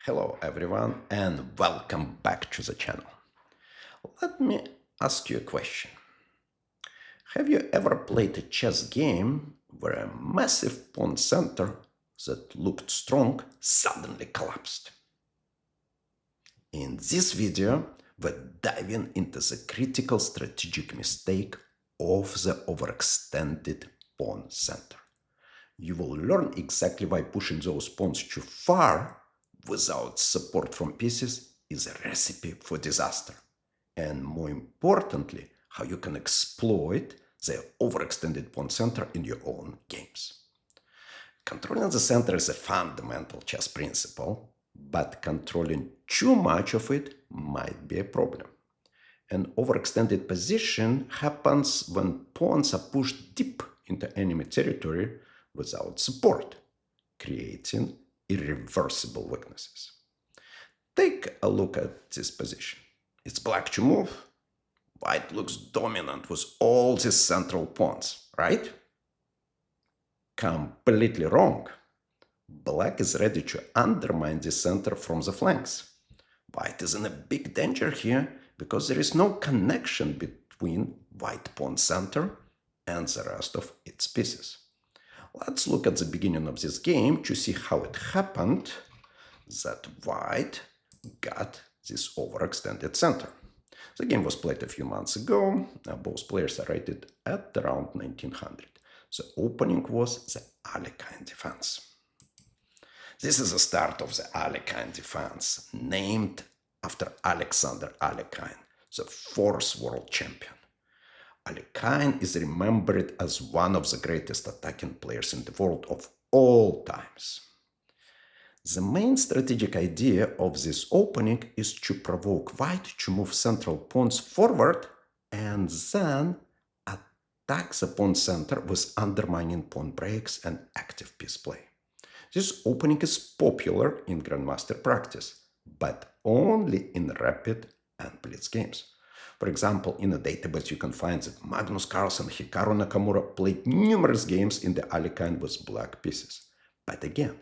Hello everyone and welcome back to the channel. Let me ask you a question. Have you ever played a chess game where a massive pawn center that looked strong suddenly collapsed? In this video, we're diving into the critical strategic mistake of the overextended pawn center. You will learn exactly why pushing those pawns too far without support from pieces is a recipe for disaster. And more importantly, how you can exploit the overextended pawn center in your own games. Controlling the center is a fundamental chess principle, but controlling too much of it might be a problem. An overextended position happens when pawns are pushed deep into enemy territory without support, creating irreversible weaknesses. Take a look at this position. It's black to move. White looks dominant with all these central pawns, right? Completely wrong. Black is ready to undermine the center from the flanks. White is in a big danger here because there is no connection between white pawn center and the rest of its pieces. Let's look at the beginning of this game to see how it happened that white got this overextended center. The game was played a few months ago. Both players are rated at around 1900. The opening was the Alekhine defense. This is the start of the Alekhine defense, named after Alexander Alekhine, the fourth world champion. Alekhine is remembered as one of the greatest attacking players in the world of all times. The main strategic idea of this opening is to provoke white to move central pawns forward and then attack the pawn center with undermining pawn breaks and active piece play. This opening is popular in Grandmaster practice, but only in rapid and blitz games. For example, in a database you can find that Magnus Carlsen and Hikaru Nakamura played numerous games in the Alekhine with black pieces. But again,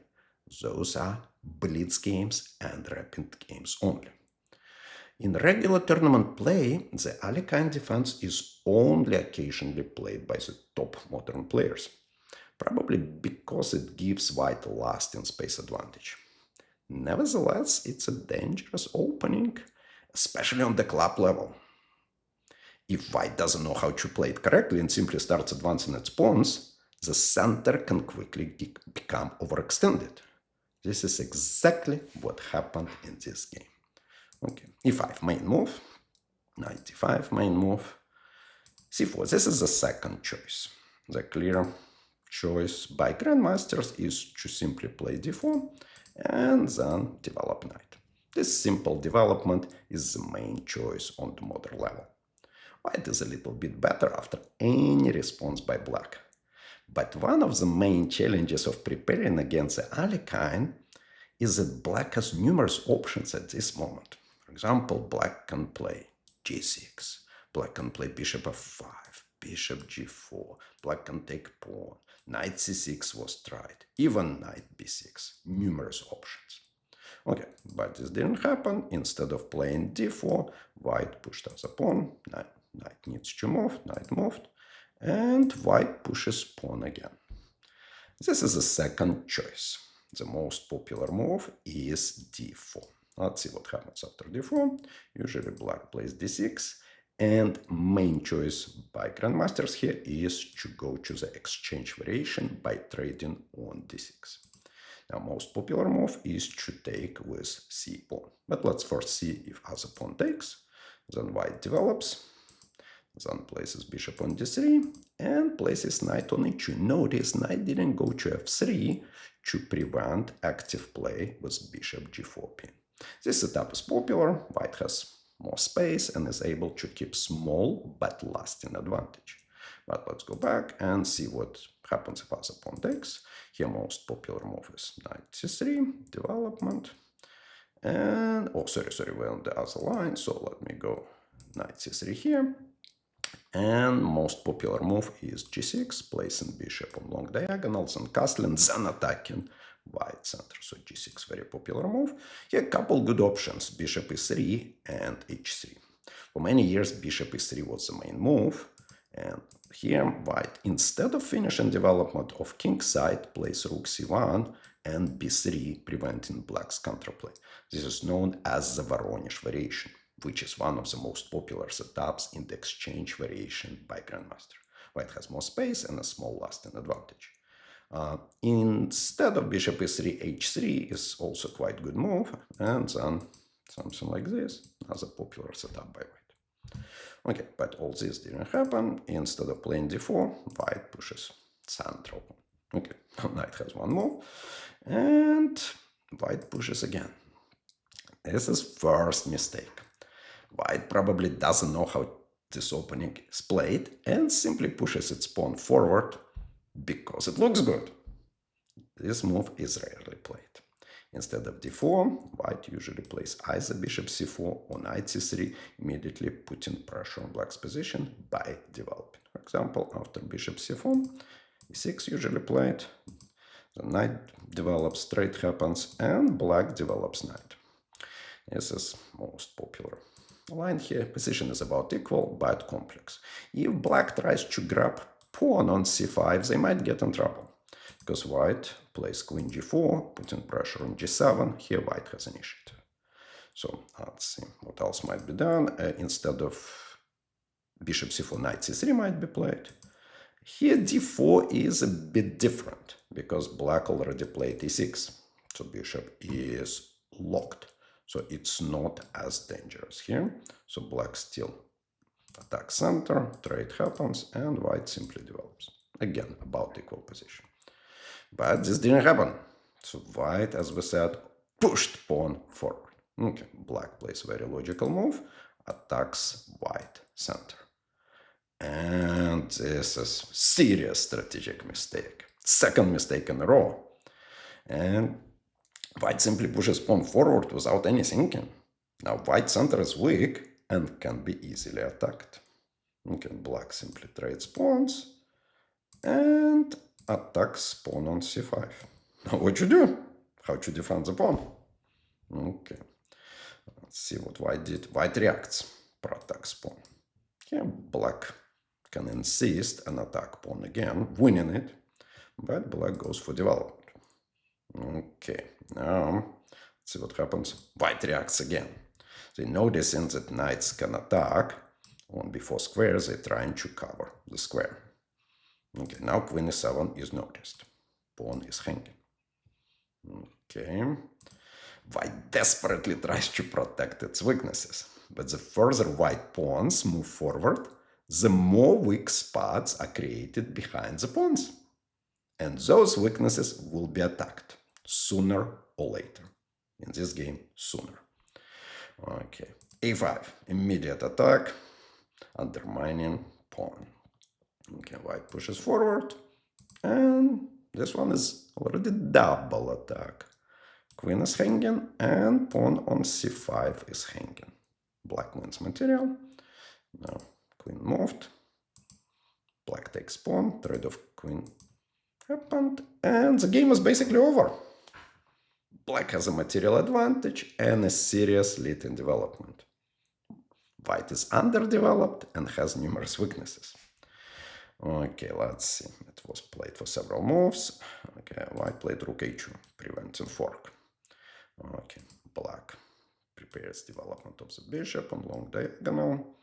those are blitz games and rapid games only. In regular tournament play, the Alekhine defense is only occasionally played by the top modern players, probably because it gives white a lasting space advantage. Nevertheless, it's a dangerous opening, especially on the club level. If white doesn't know how to play it correctly and simply starts advancing its pawns, the center can quickly become overextended. This is exactly what happened in this game. Okay, e5 main move, knight d5 main move, c4. This is the second choice. The clear choice by grandmasters is to simply play d4 and then develop knight. This simple development is the main choice on the modern level. White is a little bit better after any response by black. But one of the main challenges of preparing against the Alekhine is that black has numerous options at this moment. For example, black can play g6, black can play bishop f5, bishop g4, black can take pawn, knight c6 was tried, even knight b6, numerous options. Okay, but this didn't happen. Instead of playing d4, white pushed as a pawn, knight needs to move, knight moved, and white pushes pawn again. This is the second choice. The most popular move is d4. Let's see what happens after d4. Usually black plays d6, and main choice by grandmasters here is to go to the exchange variation by trading on d6. Now, most popular move is to take with c pawn. But let's first see if other pawn takes. Then white develops, then places bishop on d3 and places knight on e2. Notice knight didn't go to f3 to prevent active play with bishop g4 pin. This setup is popular. White has more space and is able to keep small but lasting advantage. But let's go back and see what happens if other pawn takes. Here most popular move is knight c3, development. And, we're on the other line, so let me go knight c3 here. And most popular move is g6, placing bishop on long diagonals and castling, then attacking white center. So g6, very popular move. Here, a couple good options, bishop e3 and h3. For many years, bishop e3 was the main move. And here, white, instead of finishing development of king side, plays rook c1 and b3, preventing black's counterplay. This is known as the Voronezh variation, which is one of the most popular setups in the exchange variation by grandmaster. White has more space and a small lasting advantage. Instead of bishop e3, h3 is also quite good move, and then something like this, another popular setup by white. Okay, but all this didn't happen. Instead of playing d4, white pushes central. Okay, knight has one move, and white pushes again. This is first mistake. White probably doesn't know how this opening is played and simply pushes its pawn forward because it looks good. This move is rarely played. Instead of d4, white usually plays either bishop c4 or knight c3, immediately putting pressure on black's position by developing. For example, after bishop c4, e6 usually played, the knight develops, trade happens, and black develops knight. This is most popular line here. Position is about equal, but complex. If black tries to grab pawn on c5, they might get in trouble, because white plays queen g4, putting pressure on g7. Here white has initiative. So let's see what else might be done. Instead of bishop c4, knight c3 might be played. Here d4 is a bit different, because black already played e6. So bishop is locked. So it's not as dangerous here. So black still attacks center, trade happens, and white simply develops. Again, about equal position. But this didn't happen. So white, as we said, pushed pawn forward. Okay, black plays very logical move, attacks white center. And this is serious strategic mistake. Second mistake in a row. And white simply pushes pawn forward without any thinking. Now white center is weak and can be easily attacked. Okay, black simply trades pawns and attacks pawn on c5. Now what you do? How to defend the pawn? Okay, let's see what white did. White reacts, protects pawn. Here black can insist and attack pawn again, winning it, but black goes for development. Okay, now let's see what happens. White reacts again. They noticing that knights can attack on b4 square, they're trying to cover the square. Okay, now queen e7 is noticed. Pawn is hanging. Okay, white desperately tries to protect its weaknesses, but the further white pawns move forward, the more weak spots are created behind the pawns. And those weaknesses will be attacked sooner or later. In this game, sooner. Okay, a5, immediate attack, undermining pawn. Okay, white pushes forward, and this one is already double attack. Queen is hanging, and pawn on c5 is hanging. Black wins material. Now, queen moved. Black takes pawn, trade of queen happened, and the game is basically over. Black has a material advantage and a serious lead in development. White is underdeveloped and has numerous weaknesses. Okay, let's see. It was played for several moves. Okay, white played rook a2, preventing fork. Okay, black prepares development of the bishop on long diagonal.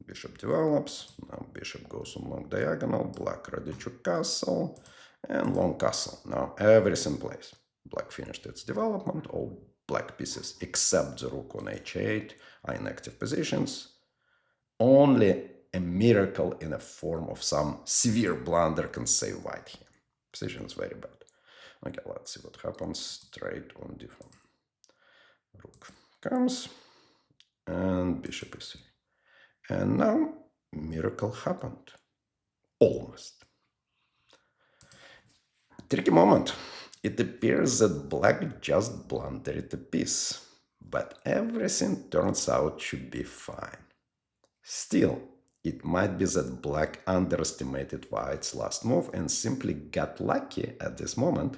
Bishop develops. Now bishop goes on long diagonal. Black ready to castle. And long castle. Now everything plays. Black finished its development. All black pieces except the rook on h8 are in active positions. Only a miracle in a form of some severe blunder can save white here. Position is very bad. Okay, let's see what happens. Trade on d4. Rook comes and bishop e3. And now miracle happened. Almost. Tricky moment. It appears that black just blundered a piece, but everything turns out to be fine. Still, it might be that black underestimated white's last move and simply got lucky at this moment.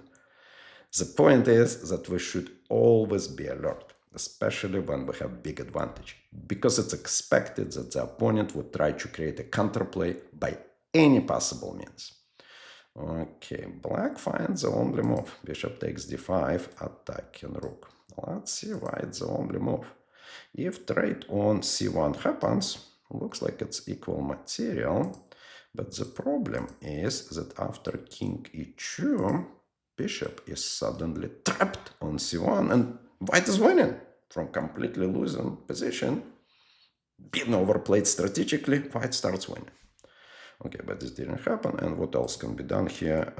The point is that we should always be alert, especially when we have big advantage, because it's expected that the opponent would try to create a counterplay by any possible means. Okay, black finds the only move. Bishop takes d5, attacking rook. Let's see why it's the only move. If trade on c1 happens, looks like it's equal material, but the problem is that after king e2, bishop is suddenly trapped on c1 and white is winning from completely losing position. Being overplayed strategically, white starts winning. Okay, but this didn't happen. And what else can be done here?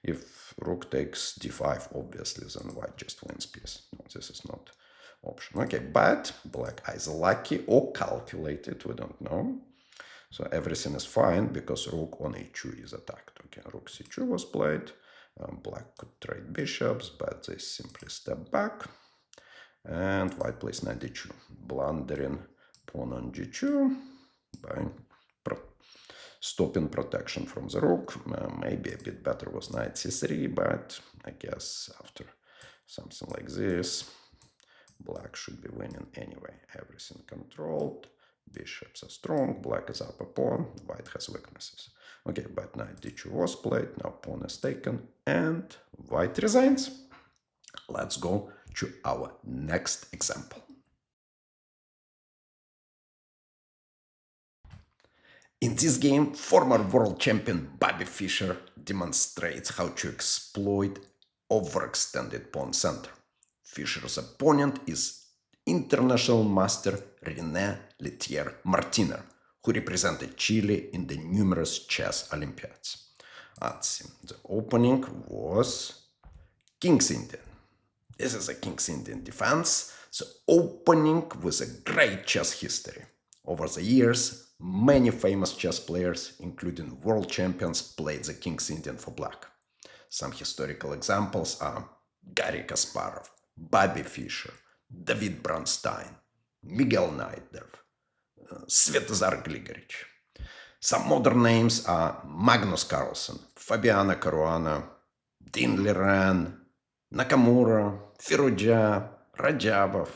If rook takes d5, obviously, then white just wins piece. No, this is not option. Okay, but black is lucky or calculated, we don't know. So everything is fine because rook on e2 is attacked. Okay, rook c2 was played. Black could trade bishops, but they simply step back. And white plays knight d2, blundering pawn on g2 by stopping protection from the rook. Maybe a bit better was knight c3, but I guess after something like this, black should be winning anyway. Everything controlled. Bishops are strong. Black is up a pawn. White has weaknesses. Okay, but knight d2 was played. Now pawn is taken. And white resigns. Let's go to our next example. In this game, former world champion Bobby Fischer demonstrates how to exploit overextended pawn center. Fischer's opponent is international master René Lethier Martiner, who represented Chile in the numerous chess Olympiads. Let's see, the opening was King's Indian. This is a King's Indian defense, the opening with a great chess history. Over the years, many famous chess players, including world champions, played the King's Indian for black. Some historical examples are Garry Kasparov, Bobby Fischer, David Bronstein, Miguel Neidorf, Svetozar Gligorich. Some modern names are Magnus Carlsen, Fabiano Caruana, Dean Liran, Nakamura, Firouzja, Rajabov.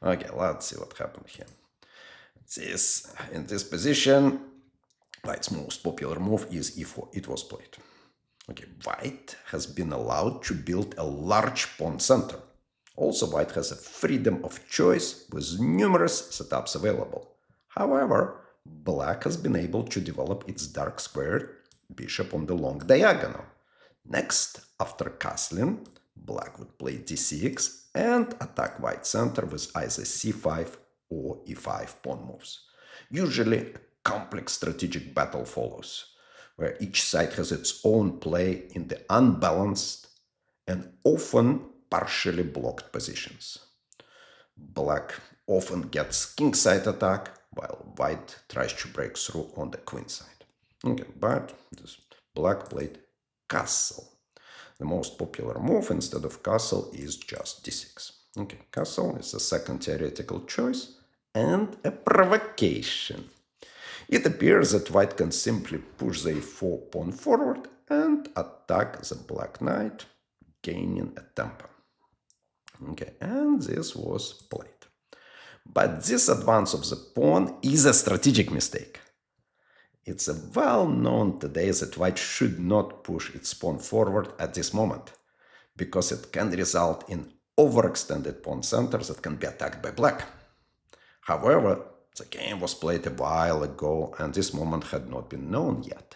Okay, let's see what happened here. In this position, white's most popular move is e4. It was played. Okay, white has been allowed to build a large pawn center. Also, white has a freedom of choice with numerous setups available. However, black has been able to develop its dark squared bishop on the long diagonal. Next, after castling, black would play d6 and attack white center with either c5 or e5 pawn moves. Usually, a complex strategic battle follows, where each side has its own play in the unbalanced and often partially blocked positions. Black often gets kingside attack, while white tries to break through on the queen side. Okay, but this black played castle. The most popular move instead of castle is just d6. Okay, castle is the second theoretical choice and a provocation. It appears that white can simply push the e4 pawn forward and attack the black knight, gaining a tempo. Okay, and this was played. But this advance of the pawn is a strategic mistake. It's well known today that white should not push its pawn forward at this moment, because it can result in overextended pawn centers that can be attacked by black. However, the game was played a while ago and this moment had not been known yet.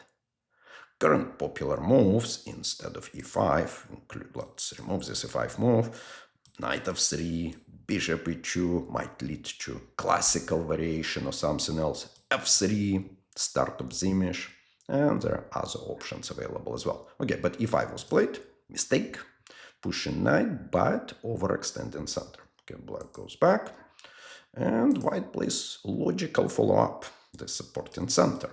Current popular moves instead of e5 include, let's remove this e5 move, knight f3, bishop e2 might lead to classical variation or something else, f3, start of Zimish, and there are other options available as well. Okay, but e5 was played, mistake, pushing knight, but overextending center. Okay, black goes back, and white plays logical follow-up, the supporting center.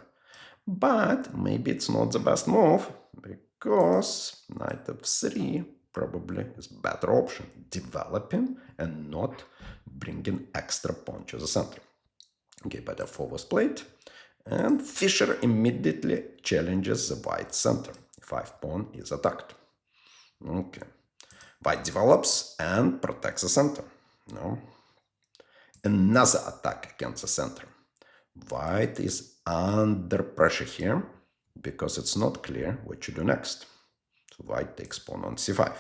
But maybe it's not the best move, because knight f3 probably is a better option, developing and not bringing extra pawn to the center. Okay, but f4 was played, and Fischer immediately challenges the white center. e5 pawn is attacked. Okay. White develops and protects the center. No. Another attack against the center. White is under pressure here because it's not clear what to do next. So white takes pawn on c5.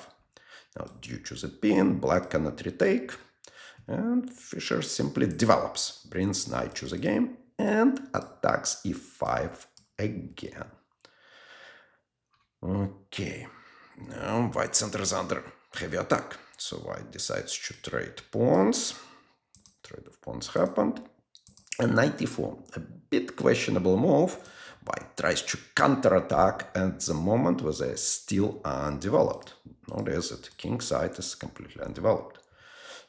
Now due to the pin, black cannot retake, and Fischer simply develops, brings knight to the game, and attacks e5 again. Okay, now white center is under heavy attack, so white decides to trade pawns. Trade of pawns happened. And knight e4, a bit questionable move. White tries to counterattack at the moment where they're still undeveloped. Notice that king side is completely undeveloped.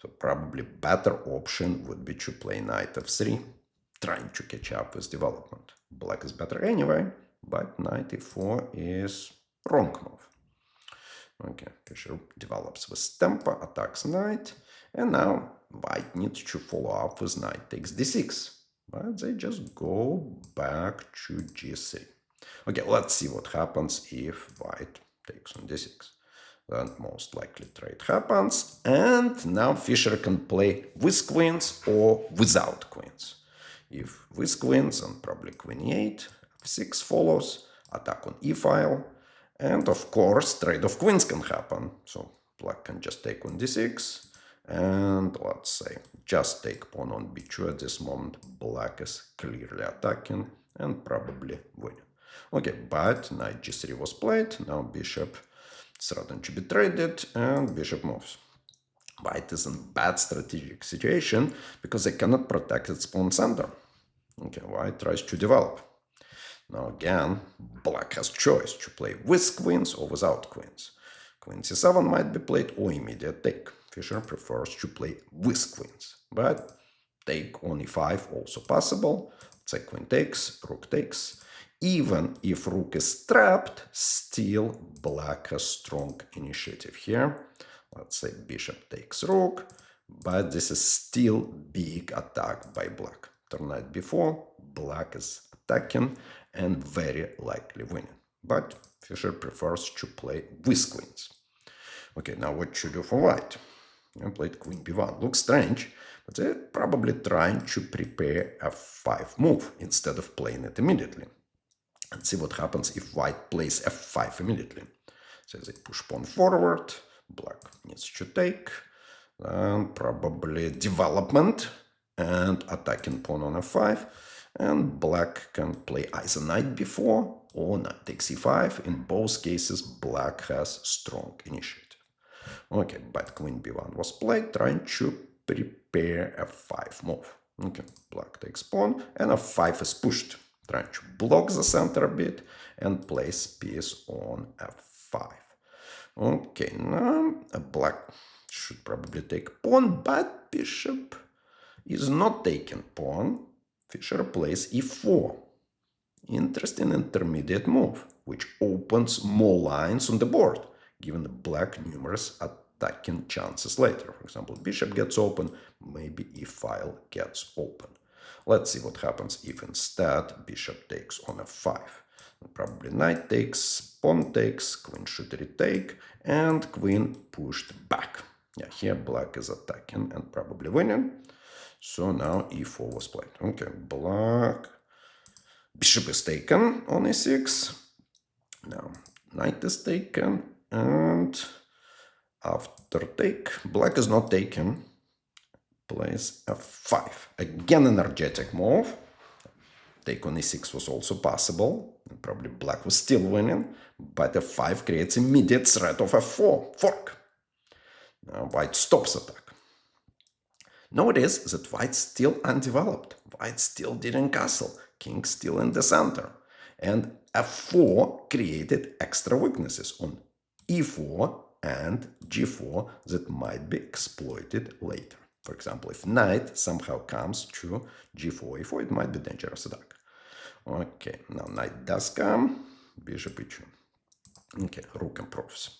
So probably better option would be to play knight f3, trying to catch up with development. Black is better anyway, but knight e4 is wrong move. Okay, Fischer develops with tempo, attacks knight, and now white needs to follow up with knight takes d6. But they just go back to g3. Okay, let's see what happens if white takes on d6. Then most likely trade happens, and now Fischer can play with queens or without queens. If with queens, then probably queen e8, f6 follows, attack on e-file, and of course trade of queens can happen. So black can just take on d6, and let's say just take pawn on b2 at this moment. Black is clearly attacking and probably winning. Okay, but knight g3 was played. Now bishop is threatened to be traded, and bishop moves. White is in bad strategic situation because they cannot protect its pawn center. Okay, white tries to develop. Now again, black has choice to play with queens or without queens. Queen c7 might be played or immediate take. Fischer prefers to play with queens, but take on e5 also possible. Let's say queen takes, rook takes. Even if rook is trapped, still black has strong initiative here. Let's say bishop takes rook, but this is still big attack by black. Turn knight b4, black is attacking and very likely winning. But Fischer prefers to play with queens. Okay, now what should do for white? I played queen b1. Looks strange, but they're probably trying to prepare a f5 move instead of playing it immediately. And see what happens if white plays f5 immediately. So they push pawn forward, black needs to take, and probably development and attacking pawn on f5, and black can play either knight b4 or knight takes e5. In both cases, black has strong initiative. Okay, but queen b1 was played, trying to prepare a f5 move. Okay, black takes pawn, and f5 is pushed, trying to block the center a bit and place piece on f5. Okay, now black should probably take pawn, but bishop is not taking pawn. Fischer plays e4. Interesting intermediate move, which opens more lines on the board, giving the black numerous attacking chances later. For example, bishop gets open, maybe e-file gets open. Let's see what happens if instead bishop takes on f5. Probably knight takes, pawn takes, queen should retake, and queen pushed back. Yeah, here black is attacking and probably winning. So now e4 was played. Okay, black. Bishop is taken on e6. Now knight is taken, and after take, black is not taken. Plays f5. Again, energetic move. Take on e6 was also possible. Probably black was still winning, but f5 creates immediate threat of f4, fork. Now white stops attack. Notice that white's still undeveloped. White still didn't castle. King still in the center. And f4 created extra weaknesses on e4 and g4 that might be exploited later. For example, if knight somehow comes to g4, e4, it might be dangerous attack. Okay, now knight does come, bishop e2. Okay, rook improves.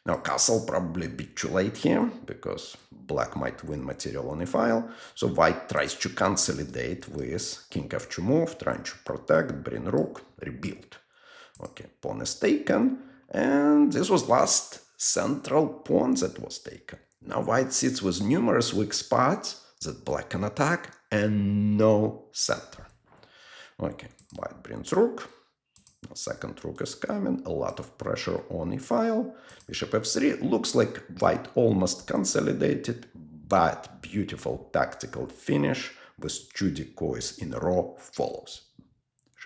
Now castle probably a bit too late here, because black might win material on e-file. So white tries to consolidate with king f2 move, trying to protect, bring rook, rebuild. Okay, pawn is taken, and this was last central pawn that was taken. Now white sits with numerous weak spots that black can attack and no center. Okay, white brings rook. The second rook is coming, a lot of pressure on e-file. Bishop f3 looks like white almost consolidated, but beautiful tactical finish with 2 decoys in a row follows.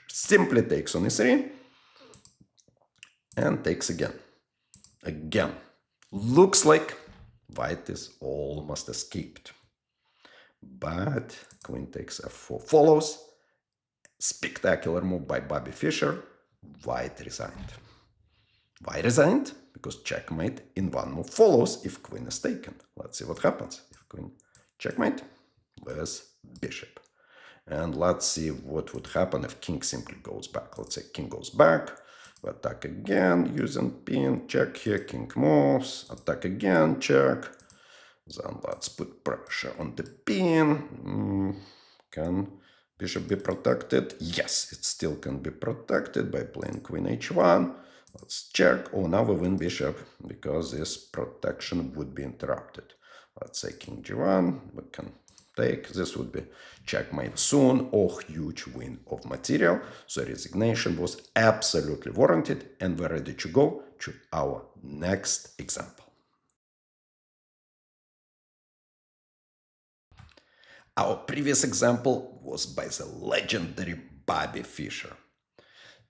Simply takes on e3 and takes again. Again, looks like white is almost escaped. But queen takes f4 follows. Spectacular move by Bobby Fischer. White resigned. Why resigned? Because checkmate in one move follows if queen is taken. Let's see what happens if queen checkmate with bishop. And let's see what would happen if king simply goes back. Let's say king goes back. We attack again using pin. Check here. King moves. Attack again. Check. Then let's put pressure on the pin. Can bishop be protected? Yes, it still can be protected by playing queen h1. Let's check. Oh, now we win bishop because this protection would be interrupted. Let's say king g1. We can take. This would be checkmate soon or huge win of material. So resignation was absolutely warranted, and we're ready to go to our next example. Our previous example was by the legendary Bobby Fischer.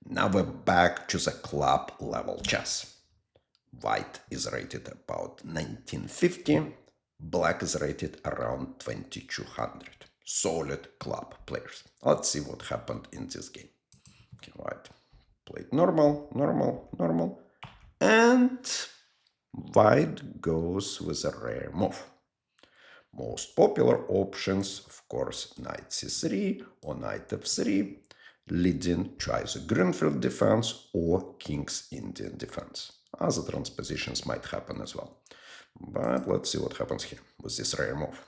Now we're back to the club level chess. White is rated about 1950, black is rated around 2200. Solid club players. Let's see what happened in this game. Okay, white played normal, normal, normal, and white goes with a rare move. Most popular options, of course, knight c3 or knight f3, leading to either Greenfield defense or King's Indian defense. Other transpositions might happen as well. But let's see what happens here with this rare move.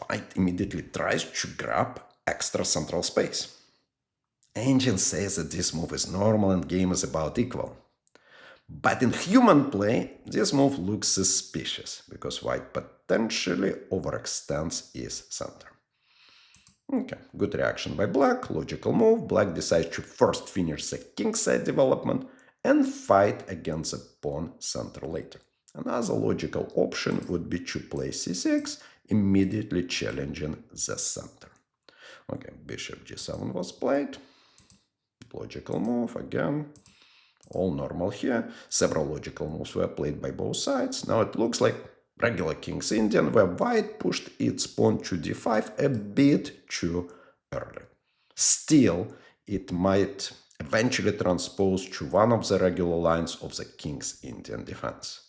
White immediately tries to grab extra central space. Engine says that this move is normal and game is about equal. But in human play, this move looks suspicious because white potentially overextends his center. Okay, good reaction by black, logical move. Black decides to first finish the kingside development and fight against the pawn center later. Another logical option would be to play c6, immediately challenging the center. Okay, bishop g7 was played. Logical move again. All normal here. Several logical moves were played by both sides. Now it looks like regular King's Indian, where white pushed its pawn to d5 a bit too early. Still, it might eventually transpose to one of the regular lines of the King's Indian defense.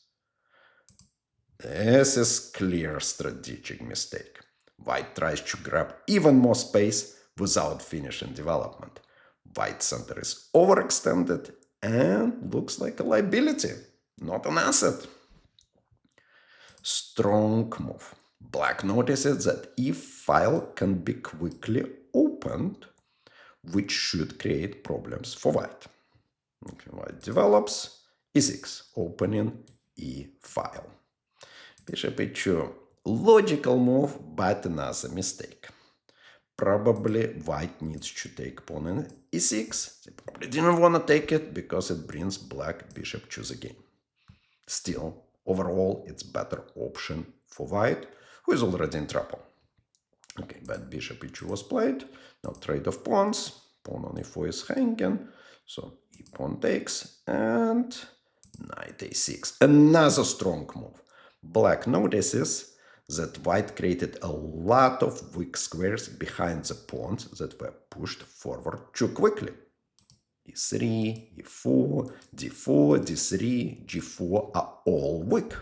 This is clear strategic mistake. White tries to grab even more space without finishing development. White center is overextended and looks like a liability, not an asset. Strong move. Black notices that e-file can be quickly opened, which should create problems for white. Okay, white develops e6, opening e-file. Bishop e2, logical move, but another mistake. Probably white needs to take pawn in e6. They probably didn't want to take it because it brings black bishop to the game. Still, overall, it's better option for white, who is already in trouble. Okay, but bishop e2 was played. Now trade of pawns. Pawn on e4 is hanging. So e-pawn takes and knight a6. Another strong move. Black notices that white created a lot of weak squares behind the pawns that were pushed forward too quickly. e3, e4, d4, d3, g4 are all weak.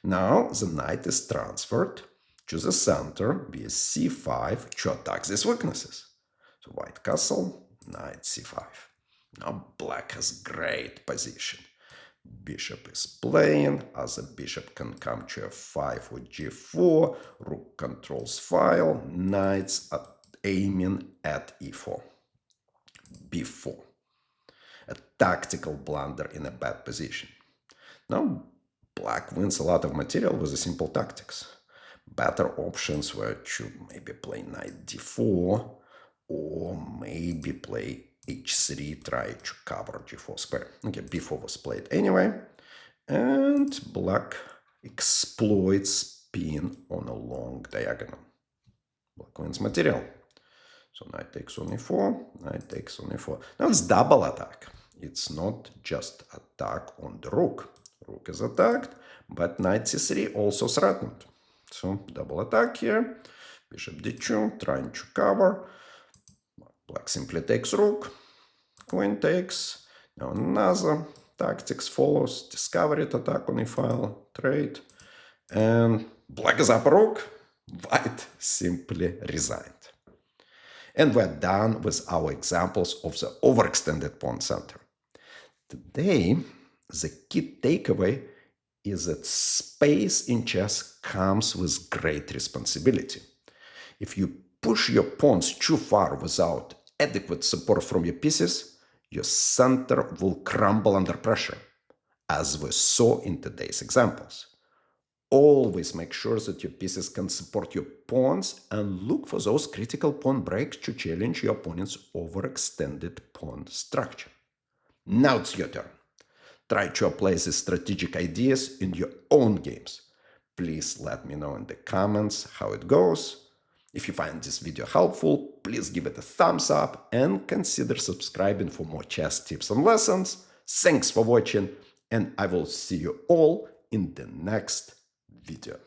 Now the knight is transferred to the center via c5 to attack these weaknesses. So white castle, knight c5. Now black has great position. Bishop is playing, as a bishop can come to f5 or g4, rook controls file, knights are aiming at e4, b4. A tactical blunder in a bad position. Now, black wins a lot of material with the simple tactics. Better options were to maybe play knight d4, or maybe play h3, try to cover g4 square. Okay, b4 was played anyway, and black exploits pin on a long diagonal. Black wins material. So knight takes on e4, knight takes on e4. Now it's double attack. It's not just attack on the rook. Rook is attacked, but knight c3 also threatened. So double attack here. Bishop d2, trying to cover. Black simply takes rook. Queen takes. Now another tactics follows. Discovery attack on e-file, trade. And black is up rook. White simply resigned. And we're done with our examples of the overextended pawn center. Today, the key takeaway is that space in chess comes with great responsibility. If you push your pawns too far without adequate support from your pieces, your center will crumble under pressure, as we saw in today's examples. Always make sure that your pieces can support your pawns and look for those critical pawn breaks to challenge your opponent's overextended pawn structure. Now it's your turn. Try to apply these strategic ideas in your own games. Please let me know in the comments how it goes. If you find this video helpful, please give it a thumbs up and consider subscribing for more chess tips and lessons. Thanks for watching, and I will see you all in the next video.